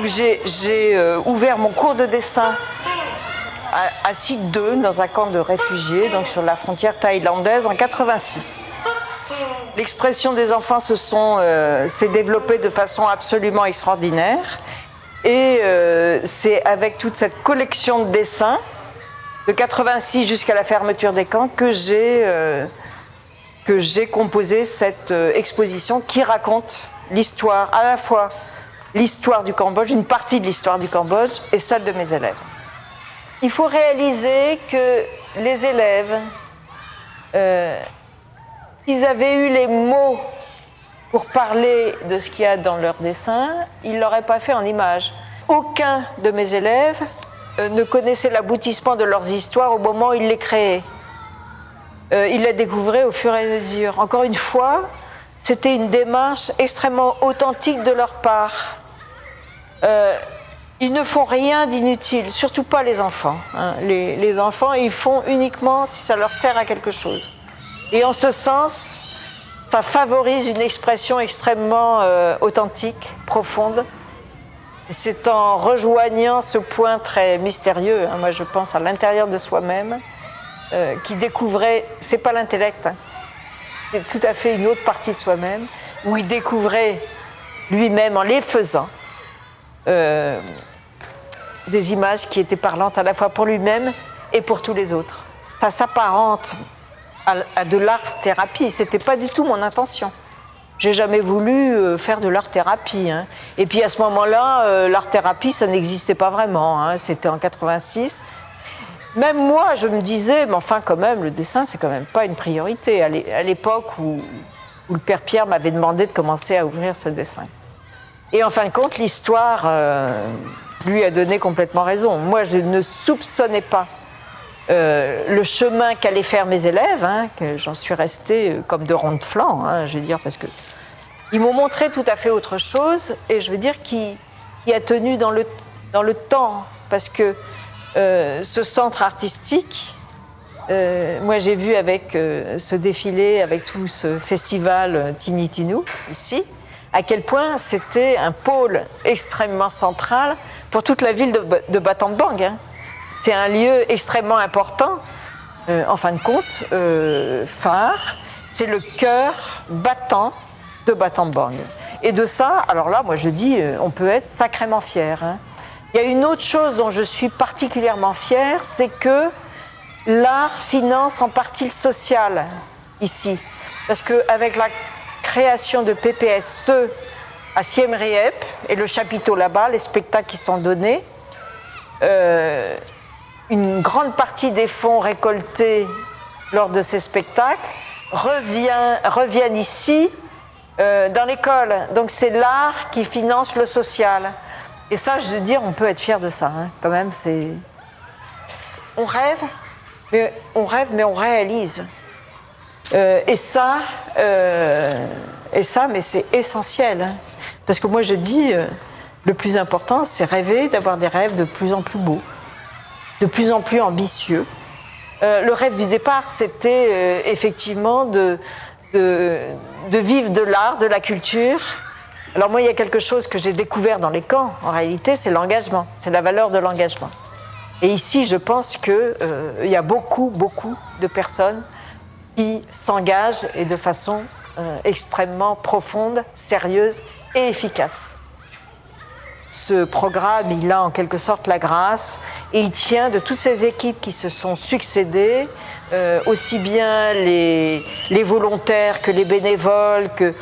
J'ai ouvert mon cours de dessin à Site 2, dans un camp de réfugiés, donc sur la frontière thaïlandaise, en 86. L'expression des enfants s'est développée de façon absolument extraordinaire. Et c'est avec toute cette collection de dessins, de 86 jusqu'à la fermeture des camps, que j'ai composé cette exposition qui raconte l'histoire, à la fois l'histoire du Cambodge, une partie de l'histoire du Cambodge et celle de mes élèves. Il faut réaliser que les élèves, s'ils avaient eu les mots pour parler de ce qu'il y a dans leurs dessins, ils ne l'auraient pas fait en images. Aucun de mes élèves ne connaissait l'aboutissement de leurs histoires au moment où ils les créaient. Ils les découvraient au fur et à mesure. Encore une fois, c'était une démarche extrêmement authentique de leur part. Ils ne font rien d'inutile, surtout pas les enfants. Hein. Les enfants, ils font uniquement si ça leur sert à quelque chose. Et en ce sens, ça favorise une expression extrêmement authentique, profonde. C'est en rejoignant ce point très mystérieux, hein, moi je pense à l'intérieur de soi-même, qui découvrait, c'est pas l'intellect, hein, c'est tout à fait une autre partie de soi-même, où il découvrait lui-même en les faisant des images qui étaient parlantes à la fois pour lui-même et pour tous les autres. Ça s'apparente à de l'art-thérapie, c'était pas du tout mon intention. J'ai jamais voulu faire de l'art-thérapie. Hein. Et puis à ce moment-là, l'art-thérapie, ça n'existait pas vraiment. Hein. C'était en 86. Même moi, je me disais, mais enfin quand même, le dessin, c'est quand même pas une priorité. À l'époque où le père Pierre m'avait demandé de commencer à ouvrir ce dessin. Et en fin de compte, l'histoire lui a donné complètement raison. Moi, je ne soupçonnais pas le chemin qu'allaient faire mes élèves, hein, que j'en suis restée comme de rond de flanc, hein, je veux dire, parce que ils m'ont montré tout à fait autre chose, et je veux dire qui a tenu dans le temps, parce que ce centre artistique, moi j'ai vu avec ce défilé, avec tout ce festival Tinitinou ici, à quel point c'était un pôle extrêmement central pour toute la ville de Battambang. Hein. C'est un lieu extrêmement important, en fin de compte, phare. C'est le cœur battant de Battambang. Et de ça, alors là, moi je dis, on peut être sacrément fier. Hein. Il y a une autre chose dont je suis particulièrement fière, c'est que l'art finance en partie le social ici. Parce qu'avec la création de PPSE à Siem Reap et le chapiteau là-bas, les spectacles qui sont donnés, une grande partie des fonds récoltés lors de ces spectacles reviennent ici dans l'école. Donc c'est l'art qui finance le social. Et ça, je veux dire, on peut être fier de ça. Hein. Quand même, c'est... On rêve, mais on réalise. Et ça, mais c'est essentiel. Hein. Parce que moi, je dis, le plus important, c'est rêver, d'avoir des rêves de plus en plus beaux, de plus en plus ambitieux. Le rêve du départ, c'était effectivement de vivre de l'art, de la culture. Alors moi, il y a quelque chose que j'ai découvert dans les camps, en réalité, c'est l'engagement, c'est la valeur de l'engagement. Et ici, je pense qu'il y a beaucoup de personnes qui s'engagent et de façon extrêmement profonde, sérieuse et efficace. Ce programme, il a en quelque sorte la grâce et il tient de toutes ces équipes qui se sont succédées, aussi bien les volontaires que les bénévoles, que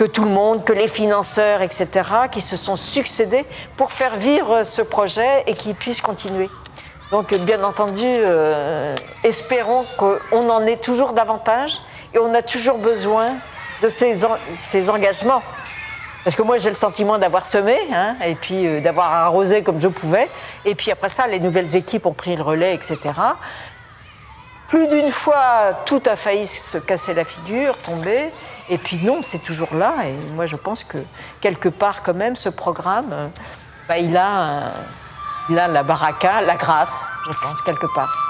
tout le monde, que les financeurs, etc., qui se sont succédés pour faire vivre ce projet et qu'il puisse continuer. Donc, bien entendu, espérons qu'on en ait toujours davantage et on a toujours besoin de ces engagements. Parce que moi, j'ai le sentiment d'avoir semé, hein, et puis d'avoir arrosé comme je pouvais. Et puis après ça, les nouvelles équipes ont pris le relais, etc. Plus d'une fois, tout a failli se casser la figure, tomber. Et puis non, c'est toujours là. Et moi, je pense que quelque part, quand même, ce programme, il a la baraka, la grâce, je pense, quelque part.